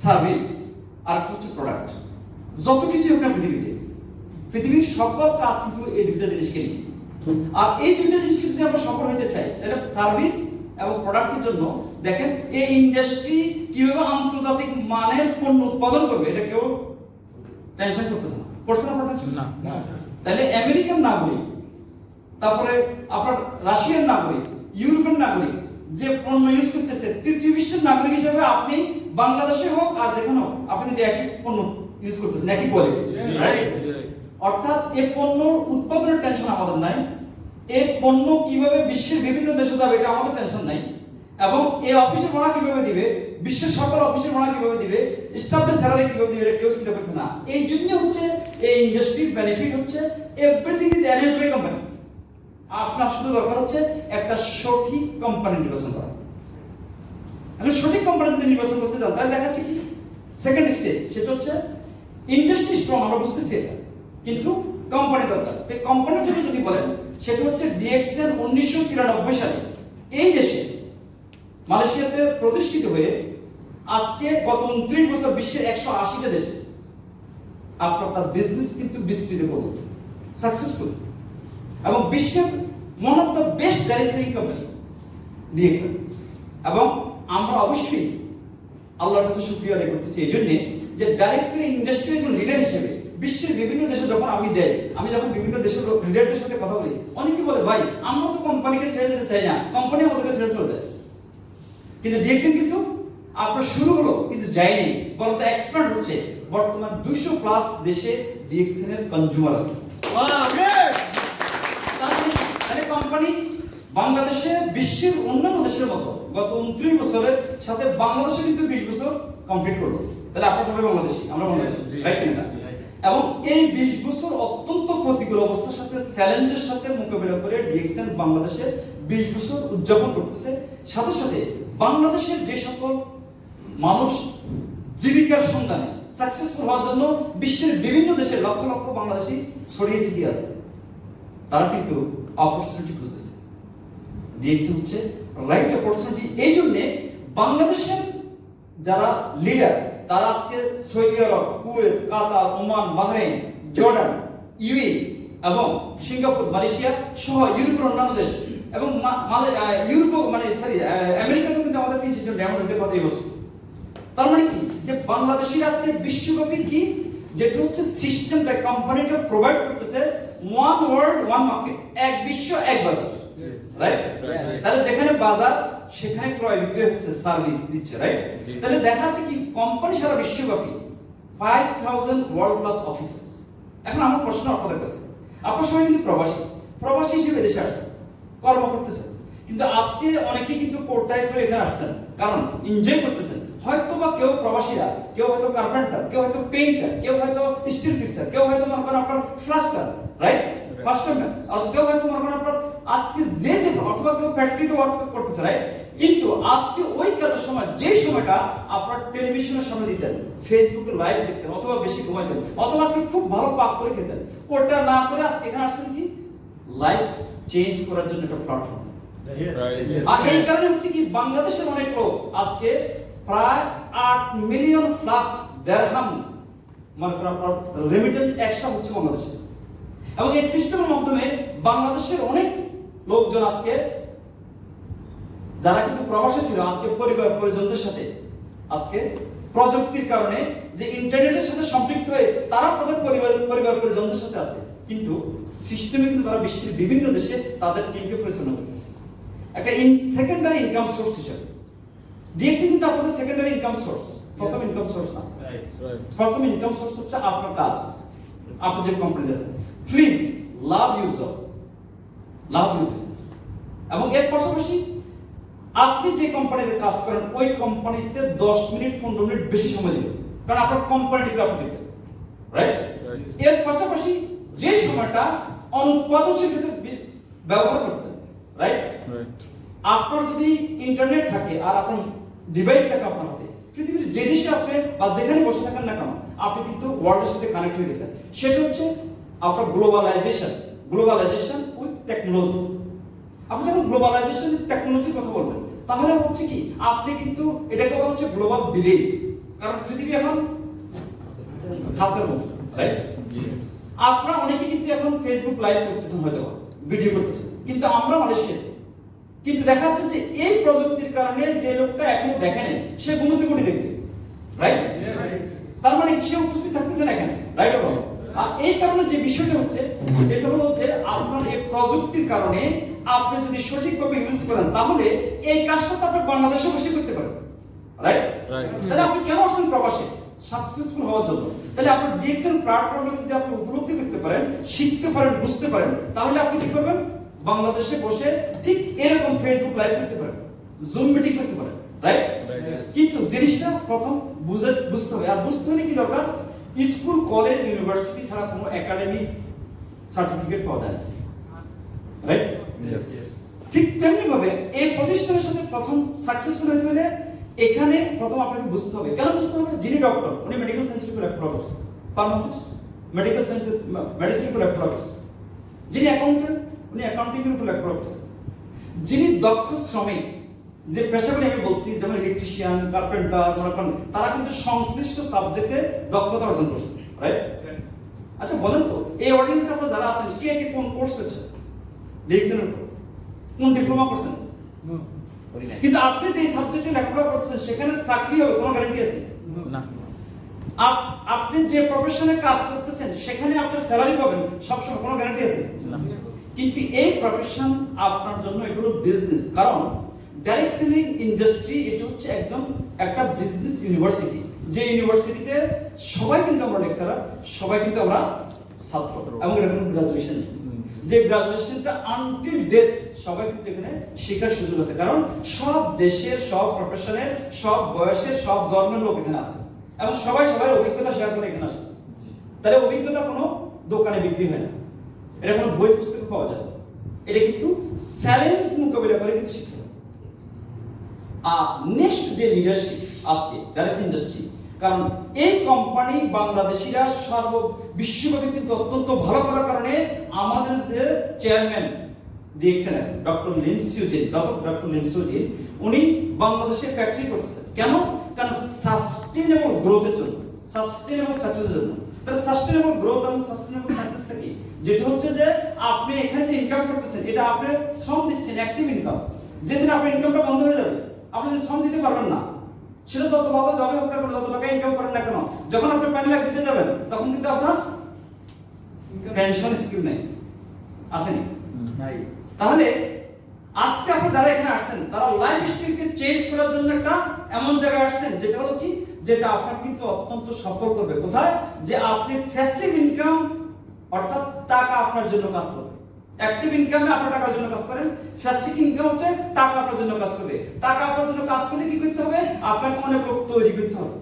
Service আর কিছু product, যত কিছু হোক না পৃথিবীর সকল কাজ কিন্তু এই দুইটা জিনিসকে নিয়ে। আর এই দুইটা জিনিসকে যদি আমরা সফল হতে চাই তাহলে সার্ভিস এবং প্রোডাক্টের জন্য দেখেন এই ইন্ডাস্ট্রি কিভাবে আন্তর্জাতিক মানের পণ্য উৎপাদন করবে এটা কেউ টেনশন করতেছে না। করছে না আপনারা? না। তাহলে আমেরিকান নাগরিক, তারপরে আপনার রাশিয়ান নাগরিক, ইউরোপিয়ান নাগরিক যে পণ্য ইউজ করতেছে, তৃতীয় বিশ্বের নাগরিক হিসেবে আপনি বাংলাদেশে হোক আর যেখানে হোক আপনি কিন্তু একই পণ্য ইউজ করতেছেন, একই কোয়ালিটি। অর্থাৎ এই পণ্য উৎপাদনের টেনশন আমাদের নাই, এই পণ্য কিভাবে বিশ্বের বিভিন্ন দেশে যাবে এটা আমাদের টেনশন নাই, এবং এই অফিসের ভাড়া কিভাবে দিবে, বিশ্বের সকল অফিসের ভাড়া কিভাবে দিবে, স্টাফের স্যালারি কিভাবে দিবে এটা কেউ চিন্তা করছে না। এই জন্য হচ্ছে এই ইন্ডাস্ট্রির বেনিফিট হচ্ছে everything is arranged by company. আপনার শুধু দরকার হচ্ছে একটা সঠিক কোম্পানি নির্বাচন করা। আমি সঠিক কোম্পানি যদি নির্বাচন করতে যান তাহলে দেখাচ্ছে কি সেকেন্ড স্টেজ, সেটা হচ্ছে ইন্ডাস্ট্রি স্ট্রং, আমরা বুঝতেছি এটা, কিন্তু কোম্পানি দরকার। তো কোম্পানির জন্য যদি বলেন সেটা হচ্ছে ডিএক্সএন 1993 সালে এই দেশে মালয়েশিয়াতে প্রতিষ্ঠিত হয়ে আজকে গত 29 বছর বিশ্বের 180টা দেশে আপনার তার বিজনেস কিন্তু বিস্তৃত করলো সাকসেসফুল, এবং বিশ্বের one of the best direct company DXN. এবং আমরা অবশ্যই আল্লাহর কাছে শুকরিয়া আদায় করতেছি এই জন্য যে ডাইরেক্ট ইন্ডাস্ট্রির একজন লিডার হিসেবে বিশ্বের বিভিন্ন দেশে যখন আমি যাই, আমি যখন বিভিন্ন দেশের লিডারদের সাথে কথা বলি, অনেকে বলে ভাই আমরা তো কোম্পানিকে ছেড়ে যেতে চাই না, কোম্পানি আমাদেরকে ছেড়ে চলে যায়। কিন্তু ডিএক্সএন কিন্তু আপনার শুরু হলো কিন্তু যায়নি, বরং এক্সপ্যান্ড হচ্ছে। বর্তমান 200+ দেশে ডিএক্সএন এর কনজিউমার আছে। তাহলে কোম্পানি বাংলাদেশে বিশ্বের অন্যান্য দেশের মতো গত 29 বছরের সাথে বাংলাদেশে কিন্তু 20 বছর কমপ্লিট করলো। তাহলে আপনারা সবাই বাংলাদেশি, আমরা বাংলাদেশি, রাইট না? এবং এই 20 বছর অত্যন্ত প্রতিকূল অবস্থার সাথে চ্যালেঞ্জের সাথে মোকাবিলা করে ডিএক্সএন বাংলাদেশে 20 বছর উদযাপন করতেছে। সাথে সাথে বাংলাদেশের যে সকল মানুষ জীবিকার সন্ধানে সাকসেসফুল হওয়ার জন্য বিশ্বের বিভিন্ন দেশে লক্ষ লক্ষ বাংলাদেশি ছড়িয়ে ছিটিয়ে আছে, তারা কিন্তু অপরচুনিটি খুঁজতেছে। ডিএক্সএন হচ্ছে রাইট অপরচুনিটি। এই জন্য বাংলাদেশের যারা লিডার তারা আজকে সৌদি আরব, কুয়েত, কাতার, ওমান, বাহরাইন, জর্ডান, ইউএই এবং সিঙ্গাপুর, মালয়েশিয়া সহ ইউরোপের অন্যান্য দেশ এবং ইউরোপ আমেরিকাতেও কিন্তু আমাদের 3-4 জন ডেমো হয়েছে গত বছর। তার মানে কি যে বাংলাদেশের আজকে বিশ্বব্যাপী কি যেটা হচ্ছে সিস্টেমটা কোম্পানিটা প্রোভাইড করতেছে ওয়ান ওয়ার্ল্ড ওয়ান মার্কেট, এক বিশ্ব এক বাজার, রাইট? তাহলে যেখানে বাজার সেখানে ক্রয় বিক্রয় হচ্ছে, সার্ভিস দিচ্ছে, রাইট? তাহলে দেখা যাচ্ছে কি কোম্পানি সারা বিশ্বব্যাপী 5000 ওয়ার্ল্ড ক্লাস অফিসেস। এখন আমার প্রশ্ন আপনাদের কাছে, আপনারা সবাই কিন্তু প্রবাসী হিসেবে দেশে আসছেন, কর্ম করতেছেন, কিন্তু আজকে অনেকে কিন্তু কোটায় করে এখানে আসছেন কারণ এনজয় করতেছেন। হয়তো বা কেউ প্রবাসীরা, কেউ হয়তো কার্পেন্টার, কেউ হয়তো পেইন্টার, কেউ হয়তো স্টিল ফিক্সার, কেউ হয়তো মনে করেন আপনার প্লাস্টার, রাইট? প্লাস্টারম্যান, অথবা কেউ হয়তো মনে করেন আপনার আজকে যে অথবা কেউ ফ্যাক্টরিতে ওয়ার্ক করতেছে, রাইট? কিন্তু আজকে ওই কাজের সময় যে সময়টা আপনার টেলিভিশনের সামনে দিতেন, ফেসবুকে লাইভ দেখতেন, অথবা বেশি ঘুমাইতেন, অথবা আজকে খুব ভালো পাক করে খেতেন, ওটা না করে আজকে এখানে আসছেন কি লাইফ চেঞ্জ করার জন্য একটা প্ল্যাটফর্ম। আর এই কারণে হচ্ছে কি বাংলাদেশের অনেক লোক আজকে প্রায় 8 মিলিয়ন প্লাস দিরহাম মানে আপনার রেমিটেন্স এক্সট্রা হচ্ছে বাংলাদেশে। এবং এই সিস্টেমের মাধ্যমে বাংলাদেশের অনেক লোকজন আজকে যারা কিন্তু প্রবাসী ছিল আজকে পরিবার পরিজনদের সাথে আজকে প্রযুক্তির কারণে যে ইন্টারনেটের সাথে সম্পৃক্ত হয়ে তারা তাদের পরিবার পরিজনদের সাথে আছে, কিন্তু সিস্টেমে কিন্তু তারা বিশ্বের বিভিন্ন দেশে তাদের টিমকে পরিচালনা করতেছে একটা সেকেন্ডারি ইনকাম সোর্স হিসেবে। ডিএক্সএন কিন্তু আপনাদের সেকেন্ডারি ইনকাম সোর্স, প্রথম ইনকাম সোর্স না। প্রথম ইনকাম সোর্স হচ্ছে আপনার কাজ, আপনি যে কোম্পানিতে আছেন। Please love your job, love your business. এবং এর পাশাপাশি আপনি যে কোম্পানিতে কাজ করেন ওই কোম্পানিতে 10 মিনিট 15 মিনিট বেশি সময় দিবেন, কারণ আপনার কোম্পানিটিকে আপনি দিবেন, রাইট? এর পাশাপাশি যে সময়টা অনুৎপাদনশীল ক্ষেত্রে ব্যবহার করতেন, রাইট? আপনার যদি ইন্টারনেট থাকে আর আপনার ডিভাইস থাকে আপনার হাতে, পৃথিবীর যে দেশে আপনি বা যেখানে বসে থাকেন না কেন আপনি কিন্তু ওয়ার্ল্ডের সাথে কানেক্ট হয়ে গেছেন। সেটা হচ্ছে আপনার গ্লোবালাইজেশন উইথ টেকনোলজি। আপনি যখন গ্লোবালাইজেশন টেকনোলজির কথা বলবেন তাহলে হচ্ছে কি আপনি কিন্তু এটাকে বলা হচ্ছে গ্লোবাল ভিলেজ। কারণ পৃথিবী এখন হাতের মধ্যে, রাইট? আপনারা অনেকে কিন্তু এখন ফেসবুক লাইভ করতেছেন, হয়তো ভিডিও করতেছেন, কিন্তু আমরা মালয়েশিয়াতে কিন্তু দেখা যাচ্ছে যে এই প্রযুক্তির কারণে যে লোকটা এখনো দেখেনি সে ঘুমোতে ঘুরে দেখবে, রাইট? তার মানে সে উপস্থিত থাকতেছে না এখানে, রাইট? আর এই কারণে যে বিষয়টা হচ্ছে যেটা হলো যে আপনার এই প্রযুক্তির কারণে আপনি যদি সঠিকভাবে ইউজ করেন তাহলে এই কাজটা তো আপনি বাংলাদেশে বসে করতে পারেন, রাইট? তাহলে আপনি কেন আসছেন প্রবাসে? সাকসেসফুল হওয়ার জন্য। তাহলে আপনি ডিএক্সএল প্ল্যাটফর্মে যদি আপনি উপলব্ধি করতে পারেন, শিখতে পারেন, বুঝতে পারেন, তাহলে আপনি কি করবেন? বাংলাদেশে বসে ঠিক এরকম ফেসবুক লাইভ করতে পারেন, জুম মিটিং করতে পারেন, রাইট? কিন্তু জিনিসটা প্রথম বুঝতে হবে। আর বুঝতে হলে কি দরকার? স্কুল, কলেজ, ইউনিভার্সিটি ছাড়া কোনো একাডেমিক সার্টিফিকেট পাওয়া যায় না, রাইট? ঠিক তেমনি ভাবে এই প্রতিষ্ঠানের সাথে প্রথম সাকসেসফুল হতে হলে এখানে প্রথম আপনাকে বুঝতে হবে। কেন বুঝতে হবে? যিনি ডক্টর উনি মেডিকেল সায়েন্সের উপর লেখাপড়া করছেন, ফার্মাসিস্ট মেডিকেল সায়েন্স মেডিসিনের উপর লেখাপড়া করছেন, যিনি অ্যাকাউন্টেন্ট উনি অ্যাকাউন্টিং এর উপর লেখাপড়া করছেন, যিনি দক্ষ শ্রমিক যে পেশাগুলি আমি বলছি যেমন ইলেকট্রিশিয়ান, কার্পেন্টার, তারা কিন্তু সংশ্লিষ্ট সাবজেক্টে দক্ষতা অর্জন করছে, রাইট? আচ্ছা বলেন তো এই অডিয়েন্সে আপনারা যারা আছেন কে কে কোন কোর্স করছেন? ডিএক্সএল এর উপর কোন ডিপ্লোমা করছেন? কিন্তু আপনি যে সাবজেক্টে লেখাপড়া করছেন সেখানে চাকরি হবে কোনো গ্যারান্টি আছে না। আপনি যে প্রফেশনে কাজ করতেছেন সেখানে আপনি স্যালারি পাবেন সবসময়, কোনো গ্যারান্টি আছে না। কিন্তু এই প্রফেশন আপনার জন্য এটা হলো বিজনেস। কারণ ডাইরেক্ট সেলিং ইন্ডাস্ট্রি এটা হচ্ছে একটা বিজনেস ইউনিভার্সিটি, যে ইউনিভার্সিটিতে সবাই কিন্তু আমরা লেকচারার, সবাই কিন্তু আমরা ছাত্র, এবং এটা কোনো গ্রাজুয়েশন নেই। যে গ্রাজুয়েশনটা আনটিল ডেথ সবাই কিন্তু এখানে শেখার সুযোগ আছে। কারণ সব দেশের, সব প্রফেশনের, সব বয়সের, সব ধর্মের লোক এখানে আছে এবং সবাই সবার অভিজ্ঞতা শেয়ার করে এখানে আসে। তাহলে অভিজ্ঞতা কোনো দোকানে বিক্রি হয় না, এটা কোনো বই পুস্তকে পাওয়া যায় না, এটা কিন্তু চ্যালেঞ্জ মোকাবিলা করে কিন্তু শিখতে হবে। আর নেক্সট যে লিডারশিপ আজকে ডাইরেক্ট ইন্ডাস্ট্রি, কারণ এই কোম্পানি বাংলাদেশিরা বিশ্বব্যাপী কিন্তু অত্যন্ত ভালো করার কারণে আমাদের যে চেয়ারম্যান ডিএক্সএল ডক্টর লিমসিউজিন, ডক্টর লিমসিউজিন উনি বাংলাদেশে ফ্যাক্টরি করতেছেন। কেন? কারণ সাস্টেইনেবল গ্রোথের জন্য, সাস্টেইনেবল সাকসেসের জন্য। তাহলে সাস্টেইনেবল গ্রোথ এবং সাস্টেইনেবল সাকসেসটা কি? যেটা হচ্ছে যে আপনি এখানে যে ইনকাম করতেছেন এটা আপনি শ্রম দিচ্ছেন, অ্যাক্টিভ ইনকাম। যেদিন আপনার ইনকামটা বন্ধ হয়ে যাবে আপনি শ্রম দিতে পারবেন না, সেটা যত ভালো জবে হোক না কেন, যত টাকা ইনকাম করেন না কেন, যখন আপনি 5 লাখ দিতে যাবেন তখন কিন্তু আপনার পেনশন স্কিম নেই, আসেনি নাই। তাহলে আজকে আপনি যারা এখানে আসছেন তারা লাইফ স্টাইলকে চেঞ্জ করার জন্য একটা এমন জায়গায় আসছেন যেটা হলো কি, যেটা আপনার কিন্তু অত্যন্ত সফল করবে। কোথায়? যে আপনি প্যাসিভ ইনকাম অর্থাৎ টাকা আপনার জন্য কাজ করবে। অ্যাক্টিভ ইনকামে আপনি টাকার জন্য কাজ করেন, প্যাসিভ ইনকাম হচ্ছে টাকা আপনার জন্য কাজ করবে। টাকা আপনার জন্য কাজ করলে কি করতে হবে? আপনাকে অনেক লোক তৈরি করতে হবে।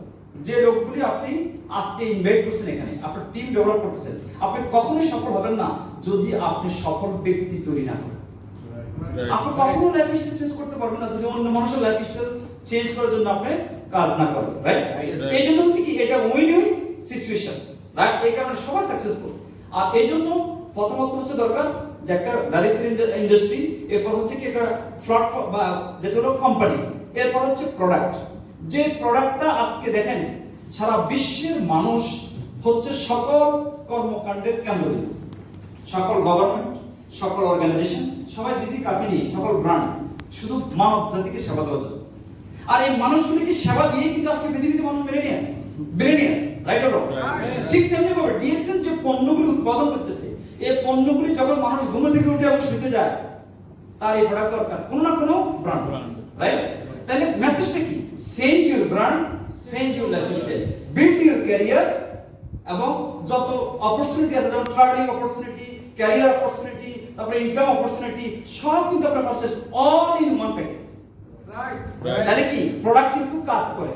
যে লোকগুলি আপনি আজকে ইনভাইট করছেন এখানে, আপনার টিম ডেভেলপ করতেছেন, আপনি কখনোই সফল হবেন না যদি আপনি সফল ব্যক্তি তৈরি না করেন। আপনি কখনো লাইফ স্টাইল চেঞ্জ করতে পারবেন না যদি অন্য মানুষের লাইফ স্টাইল চেঞ্জ করার জন্য আপনি কাজ না করেন, রাইট? এই জন্য হচ্ছে কি এটা উইন উইন সিচুয়েশন, রাইট? এই কারণে সবাই সাকসেসফুল। আর এই জন্য প্রথমত হচ্ছে দরকার যে একটা ডাইরেক্ট ইন্ডাস্ট্রি, এরপর হচ্ছে কি একটা প্ল্যাটফর্ম বা যেটা হলো কোম্পানি, এরপর হচ্ছে প্রোডাক্ট। যে প্রোডাক্টটা আজকে দেখেন সারা বিশ্বের মানুষ হচ্ছে সকল কর্মকাণ্ডের কেন্দ্রবিন্দু, সকল গভর্নমেন্ট, সকল অর্গানাইজেশন সবাই বিজি কাকে নিয়ে? সকল ব্র্যান্ড, শুধু মানব জাতিকে সেবা দেওয়ার জন্য। আর এই মানুষগুলিকে সেবা দিয়ে কিন্তু আজকে পৃথিবীতে মানুষ বিলিয়নিয়ার, রাইট? ঠিক তেমনি ভাবে ডিএক্সএল যে পণ্যগুলি উৎপাদন করতেছে, এই পণ্যগুলি যখন মানুষ ঘুম থেকে উঠে এবং শুতে যায় তার এই প্রোডাক্ট দরকার, কোনো না কোনো ব্র্যান্ড, রাইট? তাহলে মেসেজটা কি? Change your brand, change your lifestyle, build your career, এবং যত অপরচুনিটি আছে যেমন ট্রাভেলিং অপরচুনিটি, ক্যারিয়ার অপরচুনিটি, তারপরে ইনকাম অপরচুনিটি, সব কিন্তু আপনারা পাচ্ছেন all in one package, right? তাহলে কি প্রোডাক্ট কিন্তু কাজ করে,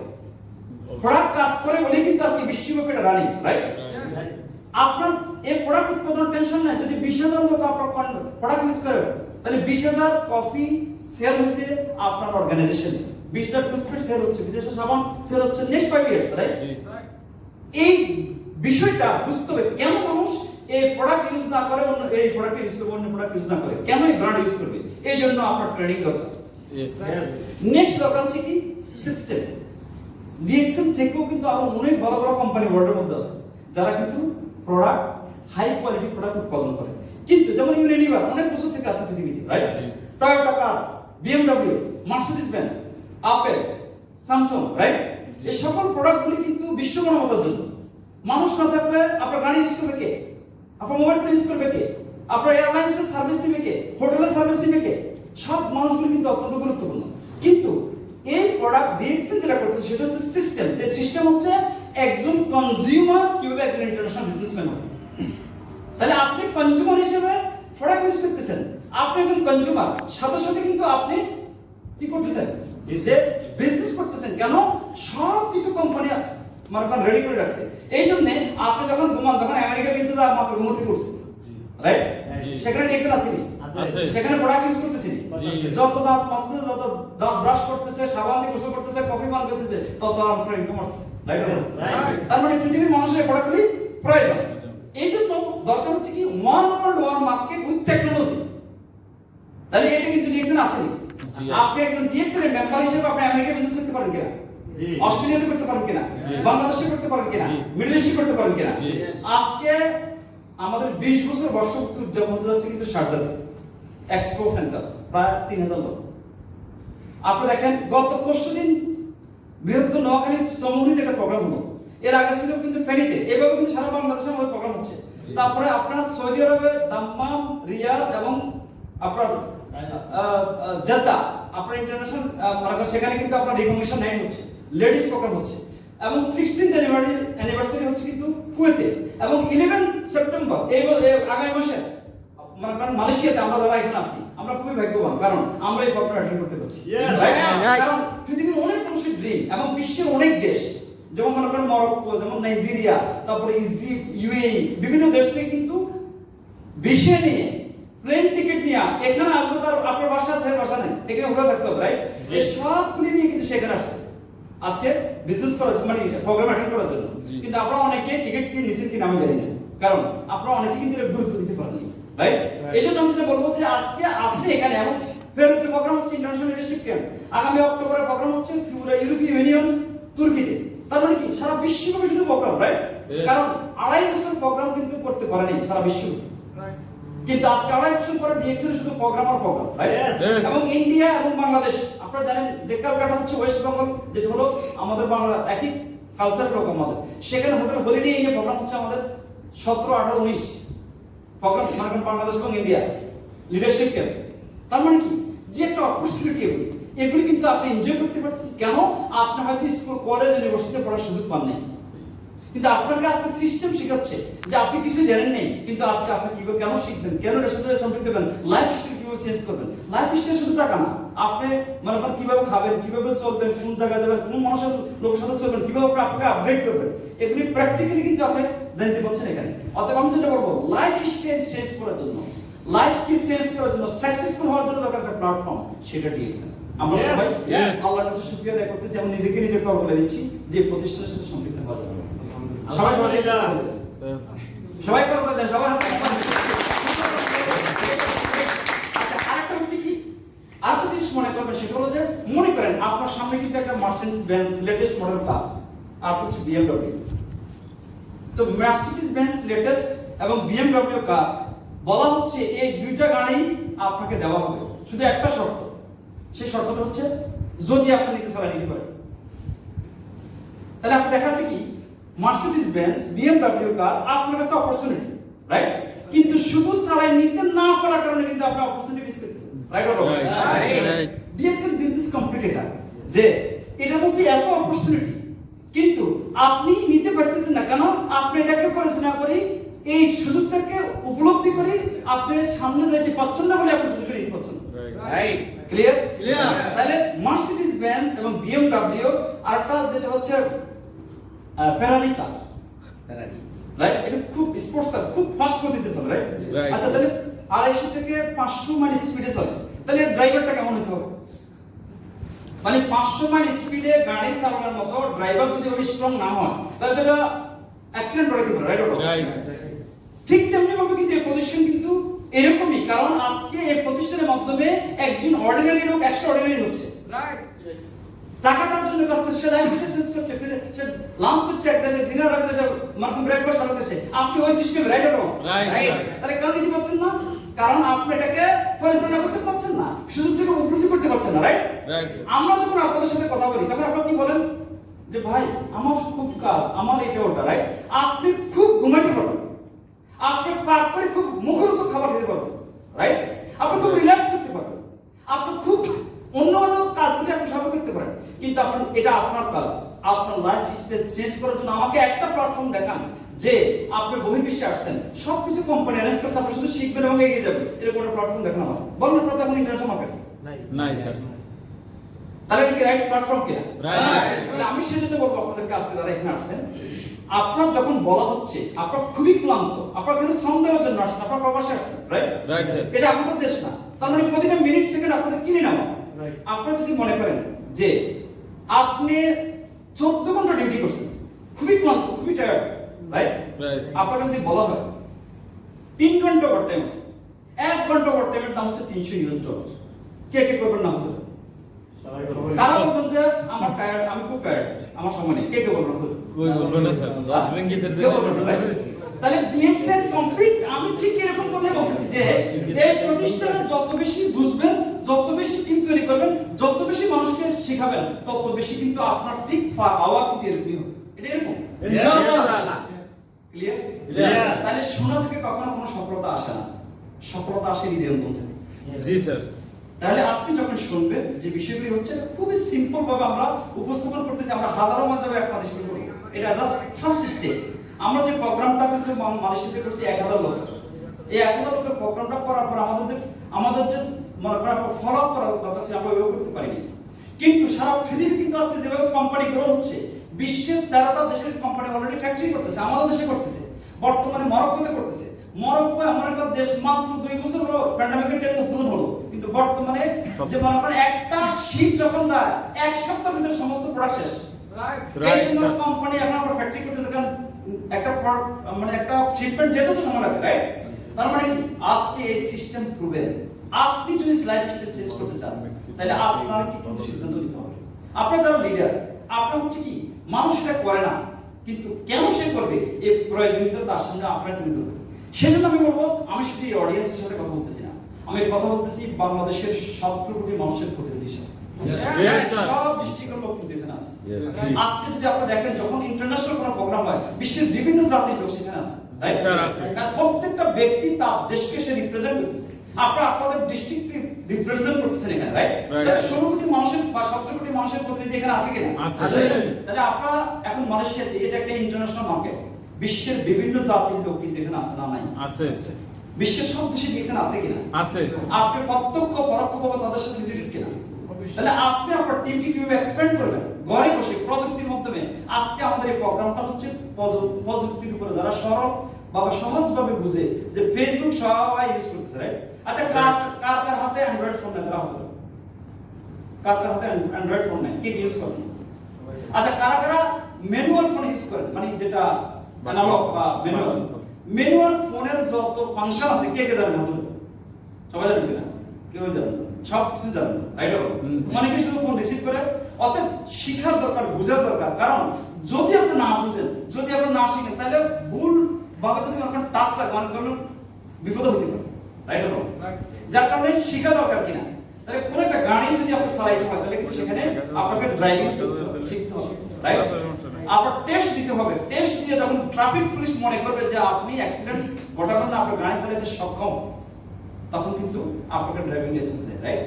প্রোডাক্ট কাজ করে বলে কিন্তু আজকে বিশ্বব্যাপী এটা রানিং, রাইট? আপনার এই প্রোডাক্ট উৎপাদন টেনশন নাই। যদি 20,000 লোক আপনার প্রোডাক্ট ইউজ করে তাহলে 20,000 কফি সেল হচ্ছে আপনার অর্গানাইজেশনে, 20,000 টুথপেস্ট সেল হচ্ছে, 20,000 সাবান সেল হচ্ছে নেক্সট 5 ইয়ার্স, রাইট? এই বিষয়টা বুঝতে হবে কেন মানুষ এই প্রোডাক্ট ইউজ না করে, অন্য এই প্রোডাক্ট ইউজ করবে, অন্য প্রোডাক্ট ইউজ না করে, কেন এই ব্র্যান্ড ইউজ করবে? এই জন্য আপনার ট্রেনিং দরকার। নেক্সট দরকার হচ্ছে কি? সিস্টেম। ডিএক্সএল থেকেও কিন্তু আরো অনেক বড় বড় কোম্পানি ওয়ার্ল্ডের মধ্যে আছে যারা কিন্তু প্রোডাক্ট হাই কোয়ালিটি প্রোডাক্ট উৎপাদন করে। কিন্তু যেমন ইউনিলিভার অনেক বছর থেকে আছে পৃথিবীতে, right? Toyota car, BMW, Mercedes Benz, Apple, Samsung, right? এই সকল প্রোডাক্টগুলি কিন্তু বিশ্ব মানবতার জন্য। মানুষ না থাকলে আপনার গাড়ি ইউজ করবে কে? আপনার মোবাইল ফোন ইউজ করবে কে? আপনার এয়ারলাইন্সের সার্ভিস দিবে কে? হোটেলের সার্ভিস দিবে কে? সব মানুষগুলো কিন্তু অত্যন্ত গুরুত্বপূর্ণ। কিন্তু এই প্রোডাক্ট ডিএক্সএল যেটা করতেছে সেটা হচ্ছে সিস্টেম। যে সিস্টেম হচ্ছে একজন কনজিউমার কিভাবে একজন ইন্টারন্যাশনাল বিজনেসম্যান হবে। তাহলে আপনি কনজিউমার হিসেবে প্রোডাক্ট ইউজ করতেছেন, আপনি একজন কনজিউমার, সাথে সাথে কিন্তু আপনি কি করতেছেন? যে বিজনেস করতেছেন। কেন? সব কিছু কোম্পানি মানে রেডি করে রাখছে। এই জন্য আপনি যখন ঘুমান তখন আমেরিকা কিন্তু মাত্র ঘুমোতে করছে, রাইট? সেখানে ডিএক্সএল আসেনি, সেখানে প্রোডাক্ট ইউজ করতেছি। যত দাঁত মাজতেছে, যত দাঁত ব্রাশ করতেছে, সাবান দিয়ে গোসল করতেছে, কফি পান করতেছে, তত আপনার ইনকাম আসতেছে, রাইট? তার মানে পৃথিবীর মানুষের প্রোডাক্টগুলি প্রয়োজন। এই জন্য দরকার হচ্ছে কি one world one market with technology. তাহলে এটা কিন্তু ডিএক্সএল আসেনি। আপনি একজন ডিএক্সএল এর মেম্বার হিসেবে আপনি আমেরিকা বিজনেস করতে পারেন কিনা? অস্ট্রেলিয়াতে করতে পারেন কিনা? বাংলাদেশে করতে পারেন কিনা? মিডল ইস্টে করতে পারেন কিনা? আজকে আমাদের 20 বছর বর্ষপূর্তি উদযাপন হতে যাচ্ছে কিন্তু শারজাতে এক্সপো সেন্টার, প্রায় 3000 লোক। আপনি দেখেন গত পরশুদিন বৃহত্তর নোয়াখালী সমুদ্রে একটা প্রোগ্রাম হলো। এর আগে ছিল কিন্তু ফেনীতে। এভাবে কিন্তু সারা বাংলাদেশের মধ্যে প্রোগ্রাম হচ্ছে। তারপরে আপনার সৌদি আরবে দাম্মাম, রিয়াদ এবং আপনার জেদ্দা আপনার ইন্টারন্যাশনাল সেখানে কিন্তু আপনার রিকগনিশন নাইট হচ্ছে, লেডিস প্রোগ্রাম হচ্ছে। এবং 16th অ্যানিভার্সারি হচ্ছে কিন্তু কুয়েতে। এবং 11 সেপ্টেম্বর এই আগামী মাসে মানে মালয়েশিয়াতে আমরা যারা এখানে আছি আমরা খুবই ভাগ্যবান, কারণ আমরা এই প্রোগ্রাম অ্যাটেন্ড করতে পারছি। কারণ পৃথিবীর অনেক মানুষের ড্রিম এবং বিশ্বের অনেক দেশ, যেমন মনে করেন মরক্কো, যেমন নাইজেরিয়া, তারপরে ইজিপ্ট, ইউএই, বিভিন্ন দেশ থেকে কিন্তু বিশ্বে নিয়ে প্লেন টিকিট নিয়ে এখানে আসবে। তার আপনার বাসা আছে, বাসা নেই, এখানে ঘুরে থাকতে হবে, রাইট? এই সবগুলি নিয়ে কিন্তু সেখানে আসছে আজকে বিজনেস করার মানে প্রোগ্রাম অ্যাটেন্ড করার জন্য। কিন্তু আপনারা অনেকে টিকিট কিনে নিছেন কিনা আমি জানি না, কারণ আপনারা অনেকে কিন্তু এর গুরুত্ব দিতে পারেন, রাইট? এই জন্য আমি যেটা বলবো যে আজকে আপনি এখানে এবং ফেরুতে প্রোগ্রাম হচ্ছে ইন্টারন্যাশনাল লিডারশিপ ক্যাম্প, আগামী অক্টোবরে প্রোগ্রাম হচ্ছে ইউরোপীয় ইউনিয়ন তুর্কিতে। তার মানে কি সারা বিশ্বব্যাপী শুধু প্রোগ্রাম, রাইট? কারণ 2.5 বছর প্রোগ্রাম কিন্তু করতে পারেনি সারা বিশ্ব, কিন্তু আজকে 2.5 বছর পরে ডিএক্সএল শুধু প্রোগ্রাম আর প্রোগ্রাম, রাইট? এবং ইন্ডিয়া এবং বাংলাদেশ আপনারা জানেন যে ক্যালকাটা হচ্ছে ওয়েস্ট বেঙ্গল, যেটা হলো আমাদের বাংলা একই কালচার লোক আমাদের। সেখানে হোটেল হলিডে ইনে প্রোগ্রাম হচ্ছে আমাদের 17, 18, 19 প্রোগ্রাম মানে বাংলাদেশ এবং ইন্ডিয়া লিডারশিপ ক্যাম্প। তার মানে কি যে একটা অপরচুনিটি এগুলি কিন্তু আপনি এনজয় করতে পারছেন। কেন? আপনি হয়তো স্কুল, কলেজ, ইউনিভার্সিটিতে পড়ার সুযোগ পান নাই, কিন্তু আপনাকে আজকে সিস্টেম শেখাচ্ছে যে আপনি কিছু জানেন নাই, কিন্তু আজকে আপনি কিভাবে কেন শিখবেন, কেন এর সাথে সম্পৃক্ত হবেন, লাইফ স্টাইল কিভাবে চেঞ্জ করবেন। লাইফ স্টাইল শুধু টাকা না, আপনি মানে আপনার কিভাবে খাবেন, কিভাবে চলবেন, কোন জায়গায় যাবেন, কোন মানুষের লোকের সাথে চলবেন, কিভাবে আপনাকে আপগ্রেড করবেন, এগুলি প্র্যাকটিক্যালি কিন্তু আপনি জানতে পারছেন এখানে। অতএব আমি যেটা বলবো, লাইফ স্টাইল চেঞ্জ করার জন্য, লাইফ কি চেঞ্জ করার জন্য, সাকসেসফুল হওয়ার জন্য দরকার একটা প্ল্যাটফর্ম, সেটা ডিএক্সএল। আমরা সবাই আল্লাহর কাছে শুকরিয়া আদায় করতেছি এবং নিজেকে নিজে কবর করে দিচ্ছি যে প্রতিষ্ঠানের সাথে সম্পৃক্ত হওয়ার জন্য। সবাই সবাই করতে দেন, সবাই হাত। আরেকটা হচ্ছে কি, আরেকটা জিনিস মনে করবেন, সেটা হলো যে মনে করেন আপনার সামনে কিন্তু একটা মার্সিডিজ বেঞ্জ লেটেস্ট মডেল কার, আর হচ্ছে বিএমডব্লিউ। তো মার্সিডিজ বেঞ্জ লেটেস্ট এবং বিএমডব্লিউ কার বলা হচ্ছে এই দুইটা গাড়ি আপনাকে দেওয়া হবে, শুধু একটা শর্ত। সেই শর্তটা হচ্ছে যদি আপনি নিজে চালিয়ে নিতে পারেন। তাহলে আপনি দেখাচ্ছে কি মার্সিডিজ বেঞ্জ বিএমডব্লিউ কার আপনার কাছে অপরচুনিটি, রাইট? কিন্তু শুধু চালাই নিতে না পারার কারণে কিন্তু আপনি অপরচুনিটি মিস করতেছেন, রাইট? ডিএক্সএল বিজনেস কম্পিটিটর যে এটার মধ্যে এত অপরচুনিটি, কিন্তু আপনি নিতে পারতেছেন না। কেন? আপনি এটাকে পড়াশোনা করি এই সুযোগটাকে উপলব্ধি করি আপনি সামনে যাইতে পারছেন না বলে আপনি সুযোগটা নিতে পারছেন, রাইট? ক্লিয়ার? তাহলে মার্সিডিজ বেঞ্জ এবং বিএমডব্লিউ আরটা যেটা হচ্ছে ফেরারি কার, রাইট? এটা খুব স্পোর্টস কার, খুব ফাস্ট গতিতে চলে, রাইট? আচ্ছা, তাহলে 250 থেকে 500 মাইল স্পিডে চলে, তাহলে ড্রাইভারটা কেমন হতে হবে? মানে 500 মাইল স্পিডে গাড়ি চালানোর মতো ড্রাইভার যদি ওই স্ট্রং না হয় তাহলে এটা অ্যাক্সিডেন্ট করে দিতে পারে, রাইট? ঠিক তেমনি ভাবে কিন্তু এই প্রতিষ্ঠান কিন্তু এরকমই, কারণ আজকে এই প্রতিষ্ঠানের মাধ্যমে একজন অর্ডিনারি লোক এক্সট্রাঅর্ডিনারি হচ্ছে, রাইট? টাকা তার জন্য কাজ করছে, সে লাইফ চেঞ্জ করছে, সে লাঞ্চ করছে এক দেশে, ডিনার এক দেশে, মার্কেট ব্রেকফাস্ট আরেক দেশে। আপনি ওই সিস্টেম রাইট অর রং? তাহলে কেন নিতে পারছেন না? কারণ আপনি এটাকে পরিচালনা করতে পারছেন না, সুযোগ থেকে উপলব্ধি করতে পারছেন না, রাইট? আমরা যখন আপনাদের সাথে কথা বলি তখন আপনারা কি বলেন যে ভাই আমার খুব কাজ, আমার এটা ওটা, রাইট? আপনি খুব ঘুমাইতে পারবেন, আপনি পাক করে খুব মুখরোচক খাবার খেতে পারবেন, রাইট? আপনি খুব রিল্যাক্স করতে পারবেন, আপনি খুব অন্য অন্য কাজগুলি আপনি সব করতে পারেন, কিন্তু আপনার এটা আপনার কাজ। আপনার লাইফ স্টাইল চেঞ্জ করার জন্য আমাকে একটা প্ল্যাটফর্ম দেখান যে আপনি বহির্বিশ্বে আসছেন, সবকিছু কোম্পানি অ্যারেঞ্জ করছে, আপনি শুধু শিখবেন এবং এগিয়ে যাবেন, এরকম একটা প্ল্যাটফর্ম দেখান আমার। বলুন আপনারা এখন ইন্টারন্যাশনাল মার্কেট নাই স্যার। তাহলে এটা কি রাইট প্ল্যাটফর্ম কিনা? রাইট। তাহলে আমি সেজন্য বলবো আপনাদেরকে আজকে যারা এখানে আসছেন, আপনার যখন বলা হচ্ছে আপনার খুবই ক্লান্ত, আপনার কিন্তু শ্রম দেওয়ার জন্য আসছেন, আপনার প্রবাসে আসছেন, রাইট? Right sir. এটা আপনাদের দেশ না, তার মানে প্রতিটা মিনিট সেকেন্ড আপনাদের কিনে নেওয়া। আপনারা যদি মনে করেন যে আপনি 14 ঘন্টা ডিউটি করছেন, খুবই ক্লান্ত, খুবই টায়ার্ড, রাইট? আপনাকে যদি বলা হয় 3 ঘন্টা ওভার টাইম আছে, 1 ঘন্টা ওভার টাইমের দাম হচ্ছে $300, কে কে করবেন না হতে? কারা বলবেন যে আমার টায়ার্ড, আমি খুব টায়ার্ড, আমার সময় নেই, কে কে বলবেন? কই বলবেন না স্যার, 10 রিঙ্গিতের যে তাহলে বিএক্সএন কমপ্লিট। আমি ঠিক এরকম কথাই বলতেছি যে এই প্রতিষ্ঠানে যত বেশি বুঝবেন, যত বেশি টিম তৈরি করবেন, যত বেশি মানুষকে শেখাবেন, তত বেশি কিন্তু আপনার ঠিক আওয়াজ কিন্তু এরকমই হবে। এটা এরকম ইনশাআল্লাহ। ক্লিয়ার? তাহলে শোনা থেকে কখনো কোনো সফলতা আসে না, সফলতা আসে হৃদয়ের মধ্যে। জি স্যার। তাহলে আপনি যখন শুনবেন যে বিষয়গুলি হচ্ছে খুবই সিম্পল ভাবে আমরা উপস্থাপন করতেছি, আমরা হাজারো মাঝে এক কাজ শুরু করি, এটা জাস্ট ফার্স্ট স্টেজ। আমরা যে প্রোগ্রামটা কিন্তু মালয়েশিয়াতে করছি 1000 লোক, এই 1000 লোকের প্রোগ্রামটা করার পর আমাদের যে মনে করা ফলো আপ করার দরকার ছিল, আমরা ওইভাবে করতে পারিনি। কিন্তু সারা পৃথিবী কিন্তু আজকে যেভাবে কোম্পানি গ্রো হচ্ছে, বিশ্বের 13টা দেশের কোম্পানি অলরেডি ফ্যাক্টরি করতেছে, আমাদের দেশে করতেছে, বর্তমানে মরক্কোতে করতেছে। মরক্কো এমন একটা দেশ, মাত্র 2 বছর হলো প্যান্ডেমিকের টাইমে উদ্বোধন হলো, কিন্তু বর্তমানে যে মনে করেন একটা শিপ যখন যায় 1 সপ্তাহের ভিতরে সমস্ত প্রোডাক্ট শেষ। এই জন্য কোম্পানি এখন আমরা ফ্যাক্টরি করতেছে, কারণ একটা মানে একটা শিপমেন্ট যেতে তো সময় লাগে, রাইট? তার মানে কি আজকে এই সিস্টেম প্রুভেন। আপনি যদি লাইফ স্টাইল চেঞ্জ করতে চান, তাহলে আপনার কি কিন্তু সিদ্ধান্ত নিতে হবে। আপনার যারা লিডার, আপনার হচ্ছে কি মানুষ এটা করে না, কিন্তু কেন সে করবে এই প্রয়োজনীয়তা তার সামনে আপনারা তুলে ধরবেন। সেজন্য আমি বলবো, আমি শুধু এই অডিয়েন্সের সাথে কথা বলতেছি না, আমি কথা বলতেছি বাংলাদেশের 17 কোটি মানুষের প্রতিনিধি হিসেবে। সব ডিস্ট্রিক্টের লোক কিন্তু এখানে আছে। আজকে যদি আপনারা দেখেন, যখন ইন্টারন্যাশনাল কোনো প্রোগ্রাম হয়, বিশ্বের বিভিন্ন জাতির লোক সেখানে আছে, কারণ প্রত্যেকটা ব্যক্তি তার দেশকে সে রিপ্রেজেন্ট করতেছে। আপনারা আপনাদের ডিস্ট্রিক্টকে রিপ্রেজেন্ট করতেছেন এখানে, রাইট? তাহলে 16 কোটি মানুষের বা 17 কোটি মানুষের প্রতিনিধি এখানে আছে কিনা? আছে। তাহলে আপনারা এখন মালয়েশিয়াতে, এটা একটা ইন্টারন্যাশনাল মার্কেট, বিশ্বের বিভিন্ন জাতির লোক কিন্তু এখানে আছে না? নাই, আছে। বিশ্বের সব দেশে দেখছেন আছে কিনা? আছে। আপনি প্রত্যক্ষ পরোক্ষভাবে তাদের সাথে রিলেটেড কিনা? তাহলে আপনি আপনার টিমকে কিভাবে এক্সপ্যান্ড করবেন? ঘরে বসে প্রযুক্তির মাধ্যমে। আজকে আমাদের এই প্রোগ্রামটা হচ্ছে প্রযুক্তির উপরে, যারা সরল ভাবে সহজভাবে বুঝে, যে ফেসবুক সবাই ইউজ করতেছে, রাইট? আচ্ছা, কার হাতে অ্যান্ড্রয়েড ফোন নাই? তারা হাতে কার হাতে অ্যান্ড্রয়েড ফোন নাই? কে ইউজ করেন? আচ্ছা, কারা ম্যানুয়াল ফোন ইউজ করেন, মানে যেটা অ্যানালগ বা ম্যানুয়াল ফোনের যত ফাংশন আছে, কে জানেন? হাতে সবাই জানেন কিনা? কেউ জানেন না, সব কিছু জানেন, রাইট? মানে কি শুধু ফোন রিসিভ করে? অতএব শিখার দরকার, বোঝার দরকার। কারণ যদি আপনি না বুঝেন, যদি আপনি না শিখেন, তাহলে ভুল ভাবে যদি আপনার টাচ লাগে, অনেক ধরনের বিপদ হতে পারে, রাইট? যার কারণে শিখা দরকার কিনা। তাহলে কোন একটা গাড়ি যদি আপনি চালাইতে হয়, তাহলে কিন্তু সেখানে আপনাকে ড্রাইভিং শিখতে হবে, রাইট? আপনার টেস্ট দিতে হবে। টেস্ট দিয়ে যখন ট্রাফিক পুলিশ মনে করবে যে আপনি অ্যাক্সিডেন্ট ঘটানোর জন্য আপনার গাড়ি চালাতে সক্ষম, তখন কিন্তু আপনাকে ড্রাইভিং লাইসেন্স দেয়, রাইট?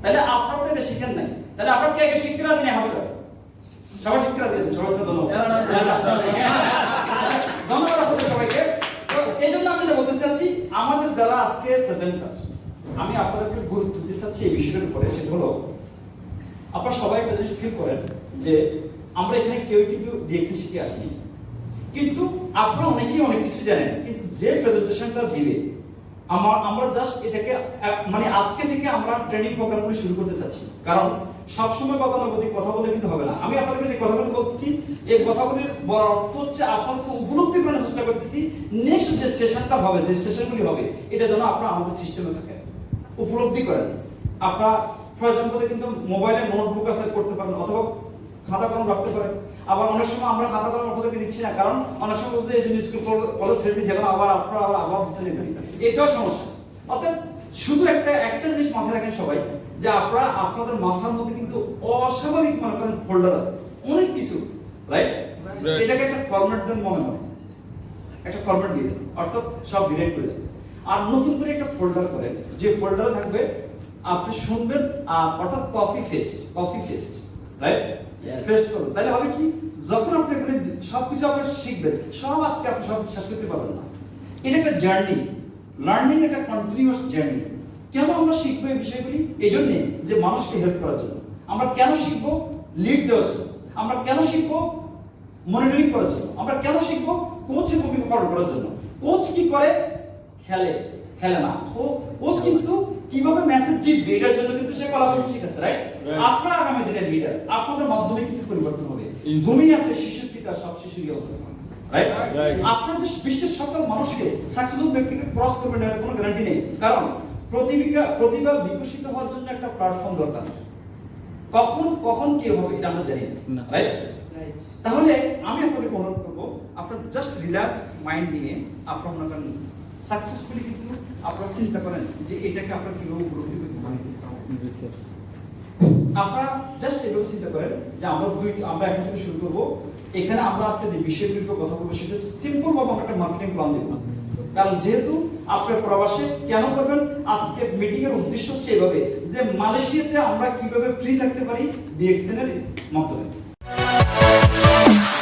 তাহলে আপনারা তো এটা শিখেন নাই, তাহলে আপনারা কে আগে শিখতে রাজি নেই? হাতে সবাই শিখতে রাজি আছেন? সবাইকে ধন্যবাদ। ধন্যবাদ আপনাদের সবাইকে। তো এই জন্য আমি যেটা বলতে চাচ্ছি, আমাদের যারা আজকে প্রেজেন্টার, আমি আপনাদেরকে গুরুত্ব দিতে চাচ্ছি এই বিষয়ের উপরে। সেটা হলো, আপনারা সবাই একটা জিনিস ফিল করেন যে আমরা এখানে কেউ কিন্তু ডিএক্সি শিখে আসিনি, কিন্তু আপনারা অনেকেই অনেক কিছু জানেন, কিন্তু যে প্রেজেন্টেশনটা দিবে আমরা জাস্ট এটাকে মানে আজকে থেকে আমরা ট্রেনিং প্রোগ্রামগুলো শুরু করতে চাচ্ছি। কারণ সব সময় গতানুগতিক কথা বলে কিন্তু হবে না। আমি আপনাদেরকে যে কথাগুলো বলছি, এই কথাগুলির বলার অর্থ হচ্ছে আপনাদেরকে উপলব্ধি করার চেষ্টা করতেছি, নেক্সট যে সেশনটা হবে, যে সেশনগুলি হবে, এটা যেন আপনারা আমাদের সিস্টেমে থাকে, উপলব্ধি করেন। আপনারা প্রয়োজন মতো কিন্তু মোবাইলে নোটবুক আছে করতে পারেন অথবা খাতা কলম রাখতে পারেন। আবার অনেক সময় আমরা খাতা কলম আপনাদেরকে দিচ্ছি না, কারণ অনেক সময় বলছে এই জন্য স্কুল কলেজ ছেড়ে দিচ্ছি, এখন আবার আপনারা আবার দিচ্ছেন, এটাও সমস্যা। অর্থাৎ শুধু একটা জিনিস মাথায় রাখেন সবাই, যে আপনারা আপনাদের মাথার মধ্যে কিন্তু অস্বাভাবিক মনে করেন ফোল্ডার আছে অনেক কিছু, রাইট? এটাকে একটা ফরম্যাট দেন, মনে হয় একটা ফরম্যাট দিয়ে দেন, অর্থাৎ সব ডিলিট করে দেন, আর নতুন করে একটা ফোল্ডার করেন, যে ফোল্ডারে থাকবে আপনি শুনবেন, আর অর্থাৎ কপি পেস্ট, রাইট? পেস্ট করুন, তাহলে হবে কি, যখন আপনি এখানে সবকিছু আপনি শিখবেন, সব আজকে আপনি সব শেষ করতে পারবেন না। এটা একটা জার্নি, লার্নিং একটা কন্টিনিউয়াস জার্নি। কেন আমরা শিখবো এই বিষয়গুলি? এই জন্য যে মানুষকে হেল্প করার জন্য। আমরা কেন শিখবো? লিড দেওয়ার জন্য। আমরা কেন শিখবো? মনিটরিং করার জন্য। আমরা কেন শিখবো? কোচের ভূমিকা পালন করার জন্য। কোচ কি করে? খেলে না। কোচ কিন্তু কিভাবে মেসেজ জিতবে এটার জন্য কিন্তু সে কলাকৌশল শেখাচ্ছে, রাইট? আপনারা আগামী দিনের লিডার, আপনাদের মাধ্যমে কিন্তু পরিবর্তন হবে। ভূমি আছে শিশুর পিতা, সব শিশুরই হবে, রাইট? আপনার যে বিশ্বের সকল মানুষকে সাকসেসফুল ব্যক্তিকে ক্রস করবেন এর কোনো গ্যারান্টি নেই, কারণ প্রতিভা বিকশিত হওয়ার জন্য একটা প্ল্যাটফর্ম দরকার। কখন কি হবে এটা আমরা জানি না, রাইট? তাহলে আমি আপনাদেরকে অনুরোধ করব, আপনারা জাস্ট রিল্যাক্স মাইন্ড নিয়ে আপনারা মনে করেন সাকসেসফুলি কিন্তু আপনারা চিন্তা করেন যে এটাকে আপনারা কিভাবে উপলব্ধি করতে পারেন। জি স্যার। আপনারা জাস্ট এভাবে চিন্তা করেন যে আমরা এখন থেকে শুরু করব। এখানে আমরা আজকে যে বিষয়গুলোর উপর কথা বলবো সেটা হচ্ছে সিম্পল ভাবে আমরা একটা মার্কেটিং প্ল্যান দেব, কারণ যেহেতু আপনার প্রবাসে কেন করবেন, আজকে মিটিং এর উদ্দেশ্য হচ্ছে এভাবে যে মালয়েশিয়াতে আমরা কিভাবে ফ্রি থাকতে পারি ডিএক্সএন এর মাধ্যমে।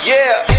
Yeah.